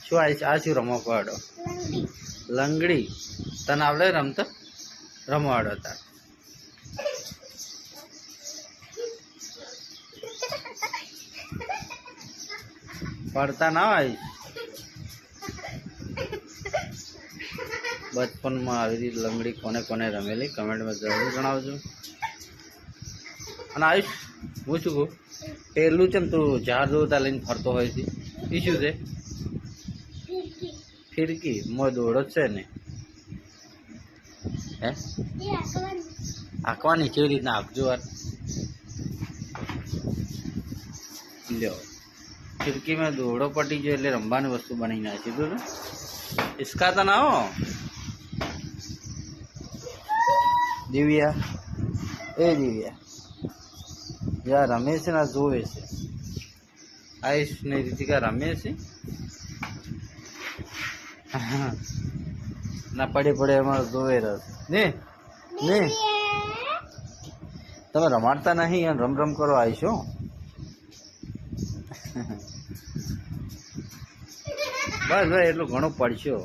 શું આવીશ? આ શું રમકવાડો? લંગડી. તને આવડે રમતા? રમવાડો તાર. પડતા ના આવીશ. બચપનમાં આવી રીતે લંગડી કોને કોને રમેલી કમેન્ટમાં જરૂર જણાવજો. અને આયુષ, હું શું કહું, પેલું છે ને તું ઝાડ જોતા લઈને ફરતો હોય છે, એ શું છે? ફિરકી. મો દોડો જ છે ને? હે, આંકવાની કેવી રીતના આંકજો વાર લ્યો. ફિરકીમાં દોડો પટી ગયો એટલે રમવાની વસ્તુ બની નાખી તું ને. ઇસકાતા ના હો દિવ્યા. એ દિવ્યા યાર રમે છે ને જોવે છે. આયુષ ને રીતિકા રમે છે ના પડે પડે અમારે જોવે રસ ને. ને તમે રમાડતા નહીં અને રમ રમ કરો આવીશો. બસ ભાઈ એટલું ઘણું પડશો.